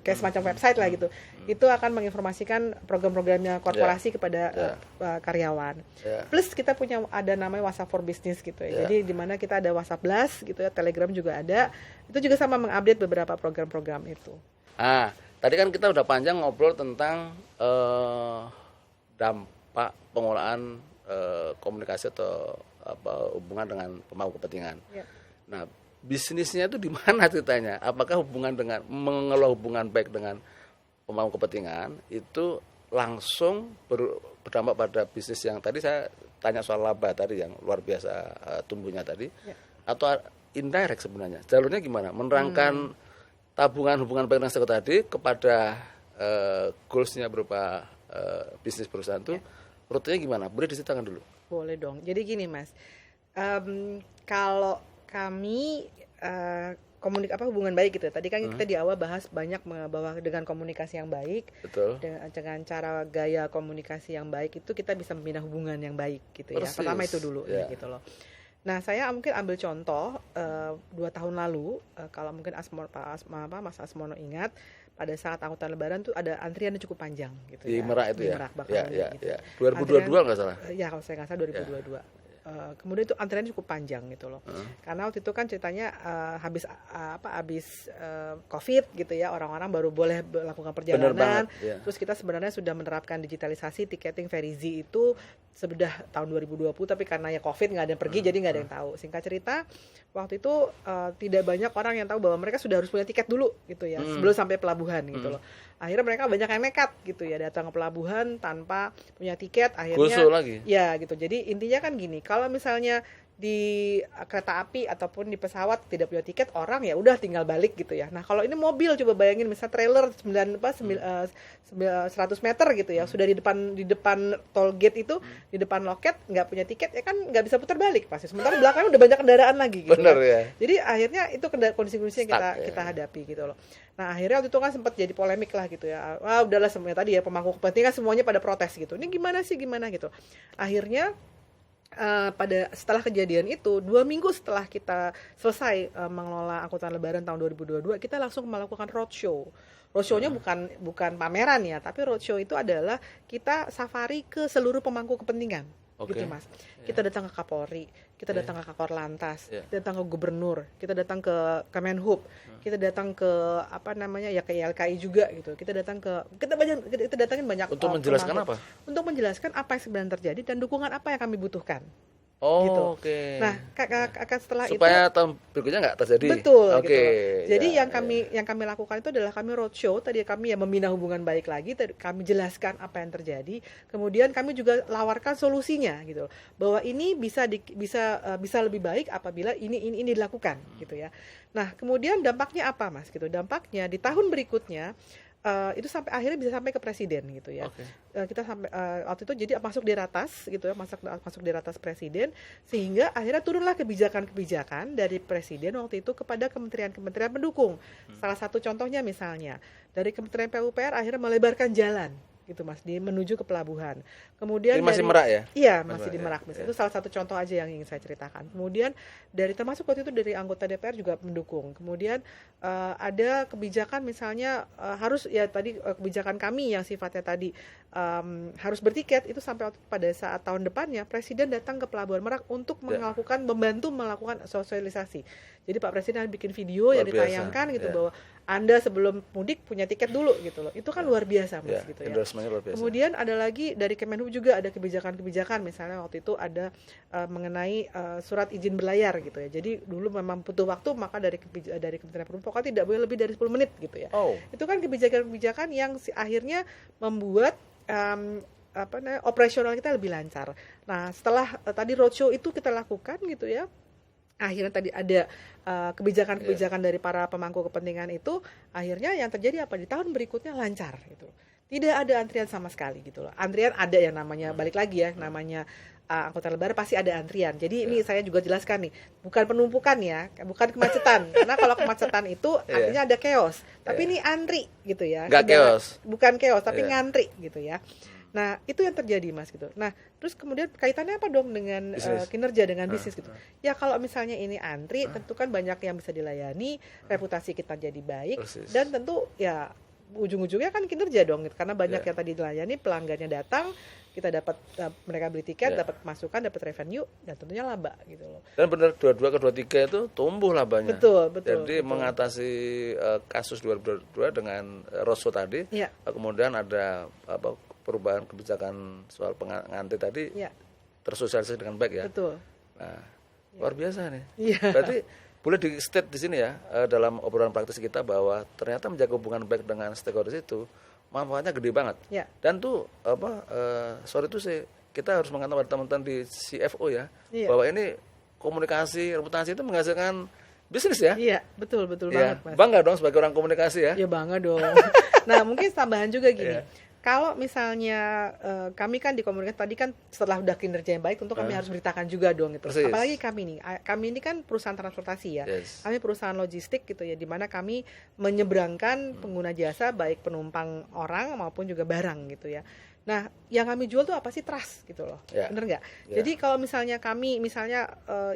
kayak semacam website lah gitu. Itu akan menginformasikan program-programnya korporasi kepada karyawan. Plus kita punya ada namanya WhatsApp for Business gitu ya. Jadi di mana kita ada WhatsApp Blast gitu ya, Telegram juga ada. Itu juga sama mengupdate beberapa program-program itu. Tadi kan kita udah panjang ngobrol tentang dampak pengolahan komunikasi atau hubungan dengan pemangku kepentingan. Nah, bisnisnya itu di mana ceritanya? Apakah hubungan dengan mengelola hubungan baik dengan pemangku kepentingan itu langsung berdampak pada bisnis yang tadi saya tanya soal laba tadi yang luar biasa tumbuhnya tadi, atau indirect sebenarnya? Jalurnya gimana? Menerangkan tabungan hubungan baik dengan tadi kepada goals-nya berupa bisnis perusahaan itu, rutenya gimana? Boleh diceritakan dulu? Boleh dong. Jadi gini Mas, kalau kami hubungan baik gitu. Tadi kan kita di awal bahas banyak bahwa dengan komunikasi yang baik, dengan cara gaya komunikasi yang baik itu kita bisa membina hubungan yang baik gitu ya. Pertama itu dulu gitu loh. Nah saya mungkin ambil contoh 2 tahun lalu, kalau mungkin Mas Asmono ingat, pada saat angkutan lebaran tuh ada antrian yang cukup panjang gitu di ya. Merak itu di ya. Merak, gitu. 2022 nggak salah. Ya kalau saya nggak salah 2022. kemudian itu antriannya cukup panjang gitu loh. Karena waktu itu kan ceritanya habis COVID gitu ya, orang-orang baru boleh melakukan perjalanan. Terus kita sebenarnya sudah menerapkan digitalisasi ticketing very easy itu sudah tahun 2020, tapi karena ya COVID nggak ada yang pergi, jadi nggak ada yang tahu. Singkat cerita, waktu itu tidak banyak orang yang tahu bahwa mereka sudah harus punya tiket dulu gitu ya, sebelum sampai pelabuhan gitu loh. Akhirnya mereka banyak yang nekat gitu ya, datang ke pelabuhan tanpa punya tiket, akhirnya Gosok lagi. Ya gitu. Jadi intinya kan gini, kalau misalnya di kereta api ataupun di pesawat tidak punya tiket, orang ya udah tinggal balik gitu ya. Nah kalau ini mobil, coba bayangin misal trailer 100 meter gitu ya, sudah di depan toll gate itu, di depan loket, nggak punya tiket ya kan nggak bisa putar balik pasti. Sementara belakangnya udah banyak kendaraan lagi gitu. Bener, kan. ya. Jadi akhirnya itu kondisi-kondisi yang kita hadapi gitu loh. Nah akhirnya waktu itu kan sempat jadi polemik lah gitu ya. Wah udahlah semuanya tadi ya, pemangku kepentingan semuanya pada protes gitu. Ini gimana gitu. Akhirnya setelah kejadian itu 2 minggu setelah kita selesai mengelola angkutan lebaran tahun 2022, kita langsung melakukan roadshow. Roadshow-nya bukan pameran ya, tapi roadshow itu adalah kita safari ke seluruh pemangku kepentingan. Gitu Mas. Kita datang ke Kapolri, kita datang ke Kakor Lantas, kita datang ke Gubernur, kita datang ke Kemenhub, kita datang ke ke YLKI juga gitu. Kita datangin banyak. Untuk menjelaskan apa? Untuk menjelaskan apa yang sebenarnya terjadi dan dukungan apa yang kami butuhkan. Oh, gitu. Oke. Nah, setelah supaya itu tahun berikutnya nggak terjadi. Betul, gitu. Jadi yang kami lakukan itu adalah kami roadshow. Tadi kami membina hubungan baik lagi. Kami jelaskan apa yang terjadi. Kemudian kami juga lawarkan solusinya, gitu. Bahwa ini bisa lebih baik apabila ini dilakukan, gitu ya. Nah, kemudian dampaknya apa, Mas? Gitu. Dampaknya di tahun berikutnya. Itu sampai akhirnya bisa sampai ke presiden gitu ya. Kita sampai waktu itu jadi masuk di ratas gitu ya, masuk di ratas presiden, sehingga akhirnya turunlah kebijakan dari presiden waktu itu kepada kementerian pendukung. Salah satu contohnya misalnya dari Kementerian PUPR akhirnya melebarkan jalan gitu Mas, menuju ke pelabuhan. Kemudian ini masih Merak ya? Iya, masih di Merak. Itu salah satu contoh aja yang ingin saya ceritakan. Kemudian termasuk waktu itu dari anggota DPR juga mendukung. Kemudian ada kebijakan misalnya harus ya tadi kebijakan kami yang sifatnya tadi harus bertiket itu sampai pada saat tahun depannya Presiden datang ke Pelabuhan Merak untuk membantu melakukan sosialisasi. Jadi Pak Presiden bikin video yang ditayangkan gitu bahwa Anda sebelum mudik punya tiket dulu gitu loh. Itu kan luar biasa Mas gitu ya. Luar biasa. Kemudian ada lagi dari Kemenhub juga ada kebijakan misalnya waktu itu ada mengenai surat izin berlayar gitu ya. Jadi dulu memang butuh waktu, maka dari Kementerian Perhubungan pokoknya tidak boleh lebih dari 10 menit gitu ya. Itu kan kebijakan yang akhirnya membuat operasional kita lebih lancar. Nah, setelah tadi roadshow itu kita lakukan gitu ya. Akhirnya tadi ada kebijakan-kebijakan dari para pemangku kepentingan itu, akhirnya yang terjadi apa? Di tahun berikutnya lancar gitu. Tidak ada antrian sama sekali gitu loh. Antrian ada yang namanya balik lagi ya, namanya angkutan lebaran pasti ada antrian. Jadi ini saya juga jelaskan nih, bukan penumpukan ya, bukan kemacetan. Karena kalau kemacetan itu artinya ada chaos. Tapi ini antri gitu ya. Bukan chaos, tapi ngantri gitu ya. Nah, itu yang terjadi Mas gitu. Nah, terus kemudian kaitannya apa dong dengan kinerja, dengan bisnis gitu. Ya kalau misalnya ini antri, tentu kan banyak yang bisa dilayani, reputasi kita jadi baik, dan tentu ya ujung-ujungnya kan kinerja dong gitu. Karena banyak yang tadi dilayani, pelanggannya datang, kita dapat mereka beli tiket, dapat masukan, dapat revenue, dan tentunya laba gitu loh. Dan benar 22 ke 23 itu tumbuh labanya. Betul. Jadi mengatasi kasus 2022 dengan roadshow tadi, kemudian ada perubahan kebijakan soal pengantri tadi tersosialisasi dengan baik ya. Betul. Nah, luar biasa nih. Berarti boleh di state di sini ya dalam obrolan praktis kita bahwa ternyata menjaga hubungan baik dengan stakeholders itu manfaatnya gede banget. Dan tuh sorry itu sih kita harus mengatakan pada teman-teman di CFO ya bahwa ini komunikasi reputasi itu menghasilkan bisnis ya. Iya, betul banget Mas. Bangga dong sebagai orang komunikasi ya. Iya bangga dong. Nah mungkin tambahan juga gini. Kalau misalnya kami kan di komunikasi tadi kan setelah udah kinerja yang baik tentu kami harus beritakan juga dong gitu. Apalagi kami ini kan perusahaan transportasi ya. Kami perusahaan logistik gitu ya, di mana kami menyeberangkan pengguna jasa baik penumpang orang maupun juga barang gitu ya. Nah, yang kami jual tuh apa sih? Trust gitu loh, bener nggak? Jadi kalau misalnya kami,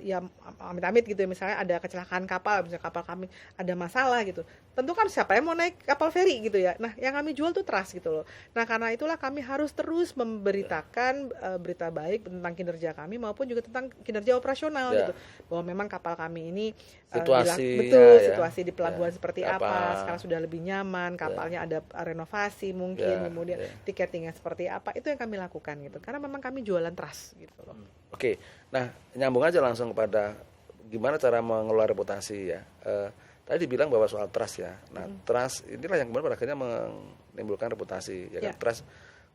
ya amit-amit gitu ya, misalnya ada kecelakaan kapal, misalnya kapal kami ada masalah gitu, tentu kan siapa yang mau naik kapal feri gitu ya. Nah, yang kami jual tuh trust gitu loh. Nah, karena itulah kami harus terus memberitakan berita baik tentang kinerja kami maupun juga tentang kinerja operasional gitu, bahwa memang kapal kami ini situasi di pelabuhan seperti apa, sekarang sudah lebih nyaman, kapalnya ada renovasi mungkin, kemudian tiketingnya seperti apa, itu yang kami lakukan gitu, karena memang kami jualan trust gitu loh. Oke, nah nyambung aja langsung kepada gimana cara mengelola reputasi ya. Tadi dibilang bahwa soal trust ya. Nah, trust inilah yang kemudian pada akhirnya menimbulkan reputasi ya kan. Trust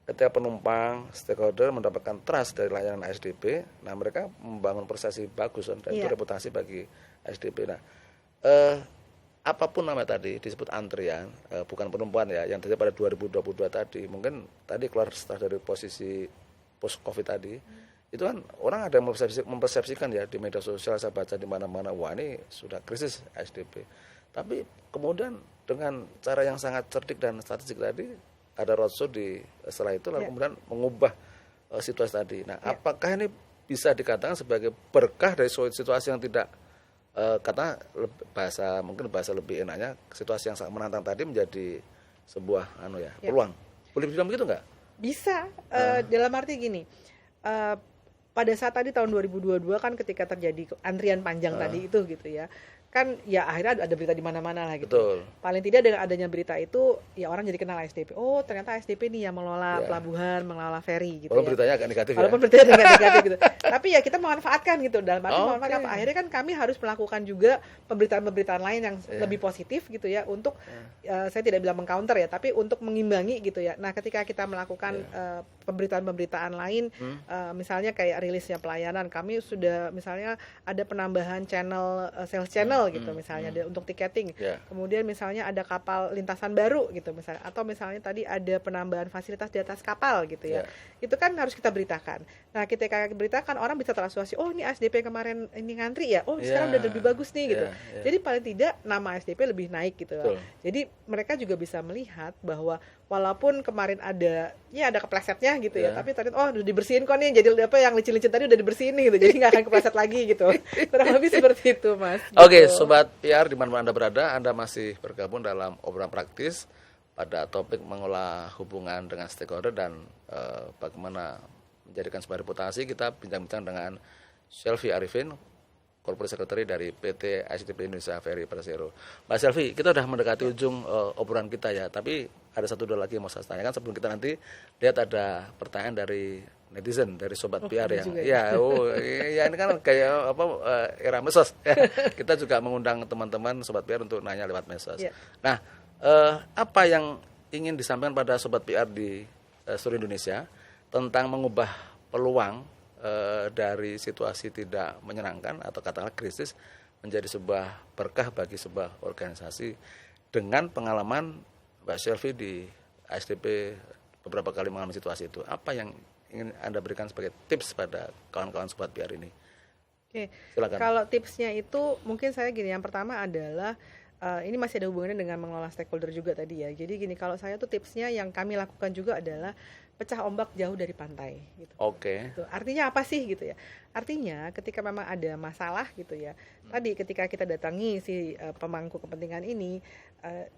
ketika penumpang, stakeholder mendapatkan trust dari layanan ASDP, nah mereka membangun persepsi bagus dan itu reputasi bagi ASDP. Nah, apapun nama tadi disebut antrian, bukan penumpuan ya, yang terjadi pada 2022 tadi, mungkin tadi keluar setelah dari posisi post covid tadi, itu kan orang ada mempersepsikan ya di media sosial, saya baca di mana-mana, wah ini sudah krisis ASDP. Tapi kemudian dengan cara yang sangat cerdik dan strategik tadi, ada roadshow setelah itu lalu kemudian mengubah situasi tadi. Nah, apakah ini bisa dikatakan sebagai berkah dari situasi yang tidak kata mungkin bahasa lebih enaknya, situasi yang sangat menantang tadi menjadi sebuah peluang. Boleh bilang begitu nggak? Bisa, dalam arti gini, pada saat tadi tahun 2022 kan ketika terjadi antrian panjang tadi itu gitu ya, kan ya akhirnya ada berita di mana-mana lah gitu. Betul. Paling tidak dengan adanya berita itu ya orang jadi kenal ASDP. Oh, ternyata ASDP nih yang mengelola pelabuhan, mengelola ferry gitu. Walaupun beritanya agak negatif. Walaupun beritanya agak negatif gitu. Tapi ya kita memanfaatkan gitu. Dalam arti memanfaatkan apa? Akhirnya kan kami harus melakukan juga pemberitaan-pemberitaan lain yang lebih positif gitu ya, untuk saya tidak bilang mengcounter ya, tapi untuk mengimbangi gitu ya. Nah, ketika kita melakukan pemberitaan-pemberitaan lain, misalnya kayak rilisnya pelayanan, kami sudah misalnya ada penambahan channel, sales channel gitu misalnya untuk tiketing. Kemudian misalnya ada kapal lintasan baru gitu misalnya, atau misalnya tadi ada penambahan fasilitas di atas kapal gitu ya. Itu kan harus kita beritakan. Nah, ketika beritakan orang bisa terasuasi, oh ini ASDP kemarin ini ngantri ya, oh sekarang udah lebih bagus nih gitu. Jadi paling tidak nama ASDP lebih naik gitu. Jadi mereka juga bisa melihat bahwa walaupun kemarin ada keplesetnya gitu ya, tapi tadi udah dibersihin kok nih, jadi apa yang licin-licin tadi udah dibersihin nih gitu, jadi nggak akan kepleset lagi gitu. Kurang lebih seperti itu, Mas. Oke, Sobat PR dimanapun Anda berada, Anda masih bergabung dalam obrolan praktis pada topik mengolah hubungan dengan stakeholder dan bagaimana menjadikan sebuah reputasi. Kita bincang-bincang dengan Selvi Arifin, Corporate Secretary dari PT ASDP Indonesia Ferry Persero. Mbak Selvi, kita sudah mendekati ujung obrolan kita ya, tapi ada satu dua lagi yang mau saya tanyakan sebelum kita nanti lihat ada pertanyaan dari netizen, dari Sobat PR yang ini kan kayak era medsos. Kita juga mengundang teman-teman Sobat PR untuk nanya lewat medsos. Nah, apa yang ingin disampaikan pada Sobat PR di seluruh Indonesia tentang mengubah peluang dari situasi tidak menyenangkan atau katakanlah krisis menjadi sebuah berkah bagi sebuah organisasi, dengan pengalaman Mbak Selvi di ASDP beberapa kali mengalami situasi itu. Apa yang ingin Anda berikan sebagai tips pada kawan-kawan Sobat PR ini? Oke, silakan. Kalau tipsnya itu mungkin saya gini, yang pertama adalah ini masih ada hubungannya dengan mengelola stakeholder juga tadi ya. Jadi gini, kalau saya tuh tipsnya yang kami lakukan juga adalah pecah ombak jauh dari pantai gitu. Oke. Gitu. Artinya apa sih gitu ya? Artinya ketika memang ada masalah gitu ya. Tadi ketika kita datangi si pemangku kepentingan ini,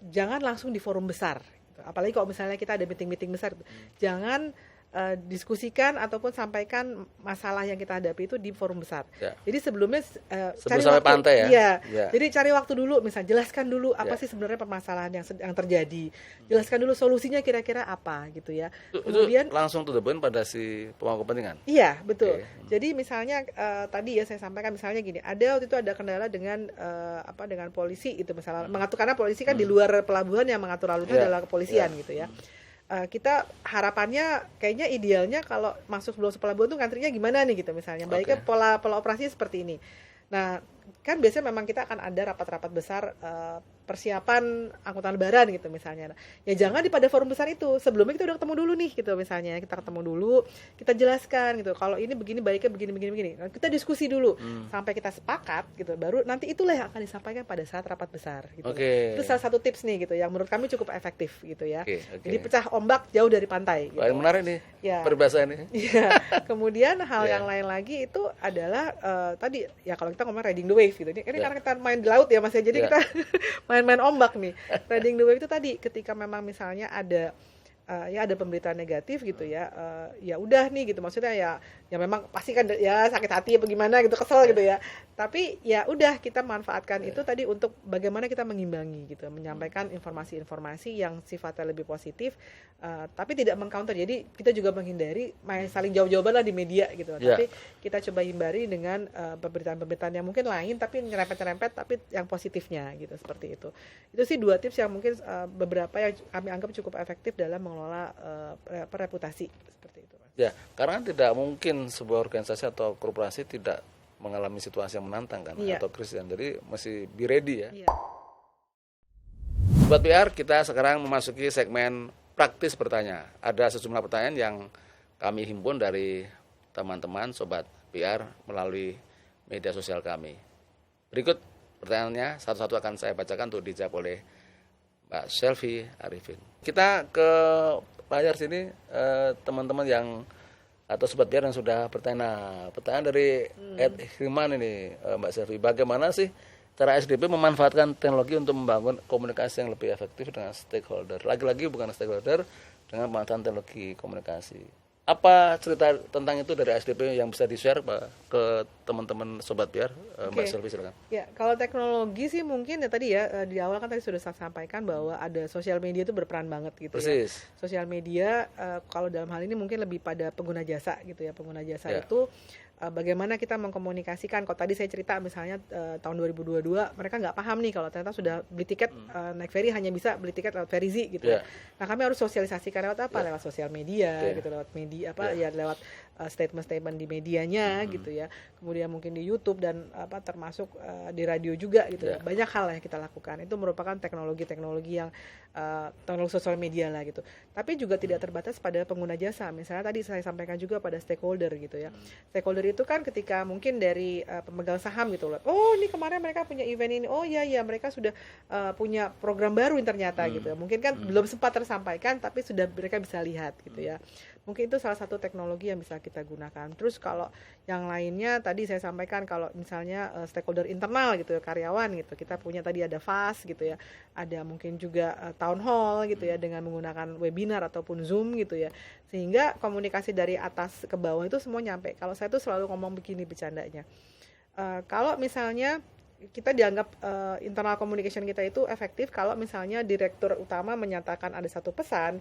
jangan langsung di forum besar gitu. Apalagi kalau misalnya kita ada meeting-meeting besar gitu. Jangan diskusikan ataupun sampaikan masalah yang kita hadapi itu di forum besar. Jadi sebelumnya cari sampai waktu, pantai ya. Jadi cari waktu dulu, misalnya jelaskan dulu apa sih sebenarnya permasalahan yang terjadi. Jelaskan dulu solusinya kira-kira apa gitu ya. Kemudian itu langsung to the point pada si pemangku kepentingan. Iya, betul. Jadi misalnya tadi ya saya sampaikan misalnya gini, ada waktu itu ada kendala dengan dengan polisi itu misalnya mengatur, karena polisi kan di luar pelabuhan yang mengatur lalu lintas adalah kepolisian gitu ya. Kita harapannya kayaknya idealnya kalau masuk sebelum pelabuhan tuh ngantrinya gimana nih gitu misalnya. Baiknya pola operasinya seperti ini. Nah, kan biasanya memang kita akan ada rapat-rapat besar persiapan angkutan lebaran gitu misalnya. Ya jangan di pada forum besar itu. Sebelumnya kita udah ketemu dulu nih gitu misalnya. Kita ketemu dulu, kita jelaskan gitu. Kalau ini begini baiknya begini. Nah, kita diskusi dulu sampai kita sepakat gitu. Baru nanti itulah yang akan disampaikan pada saat rapat besar gitu. Itu salah satu tips nih gitu yang menurut kami cukup efektif gitu ya. Jadi pecah ombak jauh dari pantai gitu. Menarik nih peribahasa ini. Ya. Kemudian hal yang lain lagi itu adalah tadi ya kalau kita ngomong riding the wave gitu. Ini karena kita main di laut ya Mas ya. Jadi kita main ombak nih. Riding the wave itu tadi ketika memang misalnya ada ada pemberitaan negatif gitu ya. Ya udah nih gitu. Maksudnya ya memang pasti kan ya sakit hati apa gimana gitu, kesel gitu ya. Tapi ya udah kita manfaatkan itu tadi untuk bagaimana kita mengimbangi gitu, menyampaikan informasi-informasi yang sifatnya lebih positif tapi tidak mengcounter. Jadi kita juga menghindari saling jawab-jawaban lah di media gitu. Tapi kita coba himbari dengan pemberitaan-pemberitaan yang mungkin lain tapi nyerempet-nyerempet tapi yang positifnya gitu, seperti itu. Itu sih 2 tips yang mungkin beberapa yang kami anggap cukup efektif dalam mengelola reputasi seperti itu. Ya, karena kan tidak mungkin sebuah organisasi atau korporasi tidak mengalami situasi yang menantang kan atau krisis, jadi mesti be ready ya. Buat PR, kita sekarang memasuki segmen praktis bertanya. Ada sejumlah pertanyaan yang kami himpun dari teman-teman sobat PR melalui media sosial kami. Berikut pertanyaannya, satu-satu akan saya bacakan untuk dijawab oleh Mbak Selvi Arifin. Kita ke layar sini teman-teman yang atau sobat PR yang sudah bertanya. Nah, pertanyaan dari Ed Hriman ini, Mbak Selvi, bagaimana sih cara SDP memanfaatkan teknologi untuk membangun komunikasi yang lebih efektif dengan stakeholder? Lagi-lagi bukan stakeholder, dengan pemanfaatan teknologi komunikasi. Apa cerita tentang itu dari SDP yang bisa di-share ke teman-teman sobat PR? Mbak Selvi silakan. Ya, kalau teknologi sih mungkin ya tadi ya di awal kan tadi sudah saya sampaikan bahwa ada sosial media itu berperan banget gitu. Persis. Ya. Sosial media kalau dalam hal ini mungkin lebih pada pengguna jasa gitu ya. Pengguna jasa itu bagaimana kita mengkomunikasikan. Kalau tadi saya cerita misalnya tahun 2022 mereka nggak paham nih kalau ternyata sudah beli tiket naik ferry hanya bisa beli tiket lewat Ferizi gitu. Nah, kami harus sosialisasikan lewat apa? Lewat sosial media gitu, lewat media lewat statement-statement di medianya gitu ya. Kemudian mungkin di YouTube dan termasuk di radio juga gitu ya. Banyak hal yang kita lakukan. Itu merupakan teknologi-teknologi yang teknologi sosial media lah gitu. Tapi juga tidak terbatas pada pengguna jasa. Misalnya tadi saya sampaikan juga pada stakeholder gitu ya. Stakeholder itu kan ketika mungkin dari pemegang saham gitu loh. Oh, ini kemarin mereka punya event ini. Oh iya mereka sudah punya program baru ternyata gitu ya. Mungkin kan belum sempat tersampaikan tapi sudah mereka bisa lihat gitu ya. Mungkin itu salah satu teknologi yang bisa kita gunakan. Terus kalau yang lainnya tadi saya sampaikan kalau misalnya stakeholder internal gitu ya, karyawan gitu. Kita punya tadi ada FAS gitu ya. Ada mungkin juga town hall gitu ya dengan menggunakan webinar ataupun Zoom gitu ya. Sehingga komunikasi dari atas ke bawah itu semua nyampe. Kalau saya tuh selalu ngomong begini bercandanya. Kalau misalnya kita dianggap internal communication kita itu efektif kalau misalnya direktur utama menyatakan ada satu pesan,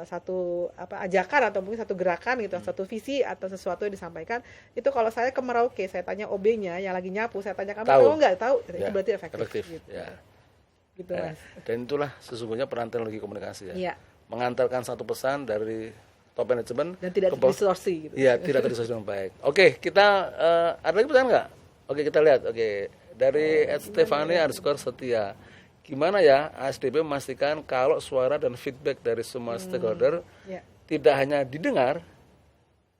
satu ajakan atau mungkin satu gerakan gitu, satu visi atau sesuatu yang disampaikan, itu kalau saya ke Merauke, saya tanya OB-nya yang lagi nyapu, saya tanya kamu tahu nggak? Tahu, itu berarti efektif. Gitu. Gitu Mas. Dan itulah sesungguhnya peran teknologi komunikasi ya. Mengantarkan satu pesan dari top manajemen dan tidak terdistorsi gitu. Iya, tidak terdistorsi dengan baik. Oke, kita ada lagi pertanyaan nggak? Oke, kita lihat. Oke. Dari @Stefani_setia. Gimana ya ASDP memastikan kalau suara dan feedback dari semua stakeholder tidak hanya didengar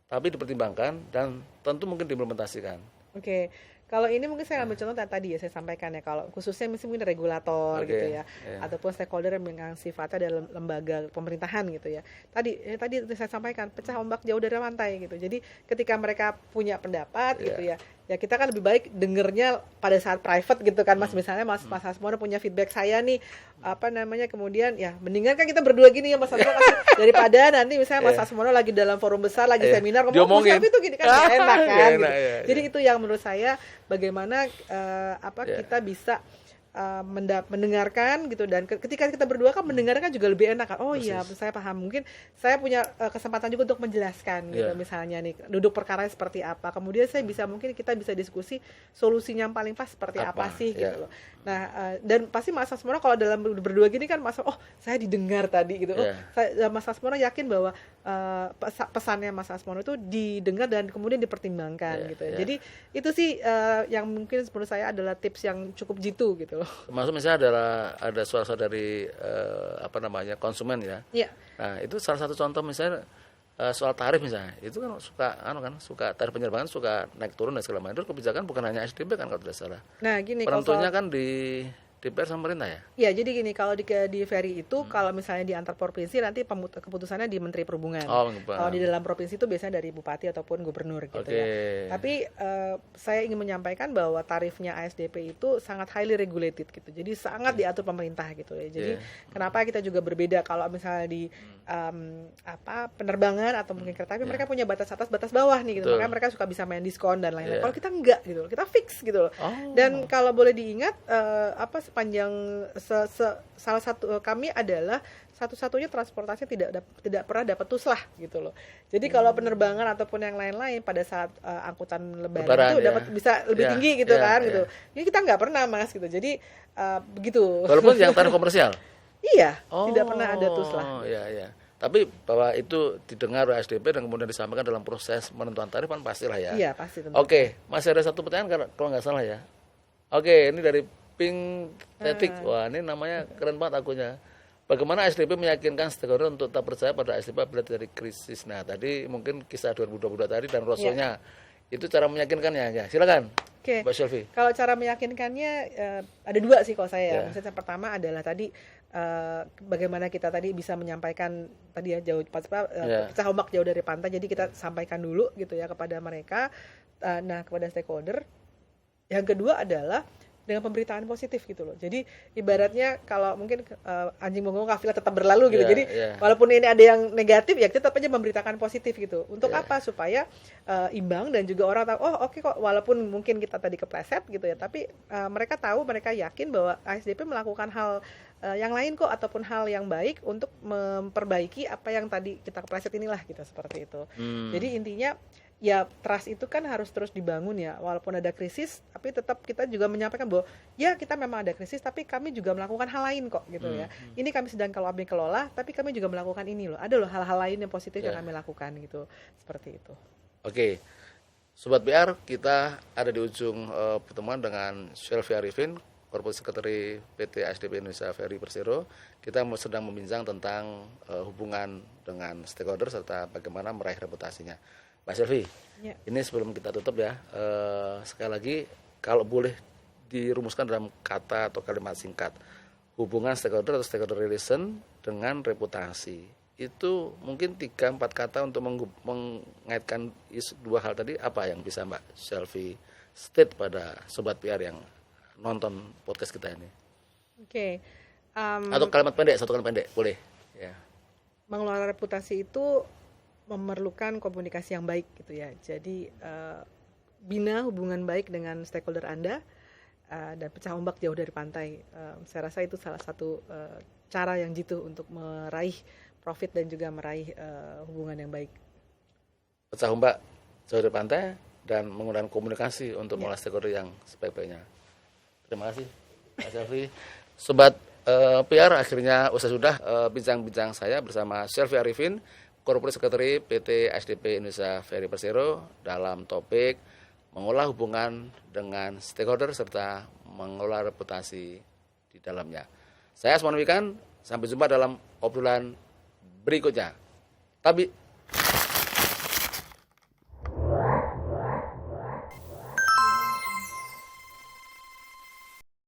tapi dipertimbangkan dan tentu mungkin diimplementasikan. Oke. Kalau ini mungkin saya ambil contoh tadi ya saya sampaikan ya, kalau khususnya mungkin regulator gitu ya, ataupun stakeholder yang sifatnya dalam lembaga pemerintahan gitu ya. Tadi saya sampaikan pecah ombak jauh dari pantai gitu. Jadi ketika mereka punya pendapat gitu ya kita kan lebih baik dengernya pada saat private gitu kan Mas. Misalnya Mas Hasmono punya feedback saya nih kemudian ya mendingan kan kita berdua gini ya Mas Hasmono daripada nanti misalnya Mas Hasmono lagi dalam forum besar lagi seminar ngomong itu gini kan gak enak kan gitu. Jadi itu yang menurut saya bagaimana kita bisa mendengarkan gitu, dan ketika kita berdua kan mendengarkan juga lebih enak kan. Oh iya, saya paham. Mungkin saya punya kesempatan juga untuk menjelaskan gitu, misalnya nih duduk perkara seperti apa. Kemudian mungkin kita bisa diskusi solusinya yang paling pas seperti apa sih gitu loh. Nah, dan pasti Mas Asmono kalau dalam berdua gini kan saya didengar tadi gitu. Mas Asmono yakin bahwa pesannya Mas Asmono itu didengar dan kemudian dipertimbangkan gitu ya. Jadi itu sih yang mungkin menurut saya adalah tips yang cukup jitu gitu loh. Termasuk misalnya ada suara-suara dari konsumen ya. Nah, itu salah satu contoh misalnya soal tarif misalnya. Itu kan suka tarif penerbangan suka naik turun dan segala macam. Itu kebijakan bukan hanya SDP kan kalau tidak salah. Nah, gini penentunya kan di DPR sama pemerintah ya? Ya, jadi gini, kalau di Ferry itu kalau misalnya di antar provinsi nanti keputusannya di Menteri Perhubungan. Kalau di dalam provinsi itu biasanya dari bupati ataupun gubernur gitu ya. Tapi saya ingin menyampaikan bahwa tarifnya ASDP itu sangat highly regulated gitu. Jadi sangat diatur pemerintah gitu ya. Jadi kenapa kita juga berbeda kalau misalnya di penerbangan atau mungkin kereta api mereka punya batas atas batas bawah nih gitu. Makanya mereka suka bisa main diskon dan lain-lain. Kalau kita enggak gitu. Kita fix gitu loh. Dan kalau boleh diingat sepanjang salah satu kami adalah satu-satunya transportasi tidak pernah dapat tuslah gitu loh. Jadi kalau penerbangan ataupun yang lain-lain pada saat angkutan lebaran itu dapat bisa lebih tinggi gitu gitu. Jadi kita nggak pernah Mas gitu. Jadi begitu. Walaupun yang tarif komersial. Iya, tidak pernah ada tuslah. Iya. Tapi bahwa itu didengar oleh ASDP dan kemudian disampaikan dalam proses penentuan tarif kan pastilah ya. Iya, pasti tentu. Oke, masih ada satu pertanyaan kalau nggak salah ya. Oke, ini dari Pink Tetik. Wah, ini namanya keren banget akunnya. Bagaimana ASDP meyakinkan stakeholder untuk tak percaya pada ASDP apabila dari krisis? Nah, tadi mungkin kisah 2022 tadi dan rosonya. Itu cara meyakinkannya ya. Silakan. Mbak Shelfie. Kalau cara meyakinkannya ada dua sih kalau saya. Maksudnya yang pertama adalah tadi bagaimana kita tadi bisa menyampaikan tadi ya pecah ombak jauh dari pantai. Jadi kita sampaikan dulu gitu ya kepada mereka. Kepada stakeholder. Yang kedua adalah dengan pemberitaan positif gitu loh. Jadi ibaratnya kalau mungkin anjing bonggong kafilah tetap berlalu gitu. Jadi walaupun ini ada yang negatif ya tetap aja memberitakan positif gitu. Untuk apa? Supaya imbang dan juga orang tahu kok walaupun mungkin kita tadi kepleset gitu ya, tapi mereka tahu, mereka yakin bahwa ASDP melakukan hal yang lain kok ataupun hal yang baik untuk memperbaiki apa yang tadi kita kepleset inilah gitu, seperti itu. Jadi intinya ya trust itu kan harus terus dibangun ya, walaupun ada krisis tapi tetap kita juga menyampaikan bahwa ya kita memang ada krisis tapi kami juga melakukan hal lain kok gitu ya. Ini kami sedang kelola tapi kami juga melakukan ini loh, ada loh hal-hal lain yang positif yang kami lakukan gitu, seperti itu. Oke, Sobat PR, kita ada di ujung pertemuan dengan Shelfie Arifin, Corporate Secretary PT ASDP Indonesia Ferry Persero. Kita sedang membincang tentang hubungan dengan stakeholder serta bagaimana meraih reputasinya. Mbak Shelfie, ini sebelum kita tutup ya, sekali lagi kalau boleh dirumuskan dalam kata atau kalimat singkat, hubungan stakeholder atau stakeholder relation dengan reputasi, itu mungkin 3-4 kata untuk mengaitkan dua hal tadi, apa yang bisa Mbak Shelfie state pada Sobat PR yang nonton podcast kita ini? Atau kalimat pendek, satu kalimat pendek, boleh ya. Mengelola reputasi itu memerlukan komunikasi yang baik gitu ya. Jadi bina hubungan baik dengan stakeholder Anda dan pecah ombak jauh dari pantai. Saya rasa itu salah satu cara yang jitu untuk meraih profit dan juga meraih hubungan yang baik. Pecah ombak jauh dari pantai dan menggunakan komunikasi untuk mengolah stakeholder yang sebaik-baiknya. Terima kasih Mas Shelfie. Sobat PR, akhirnya usai sudah bincang-bincang saya bersama Shelfie Arifin, Corporate Secretary PT ASDP Indonesia Ferry Persero, dalam topik mengolah hubungan dengan stakeholder serta mengelola reputasi di dalamnya. Saya Asmono Wikan, sampai jumpa dalam obrolan berikutnya. Tapi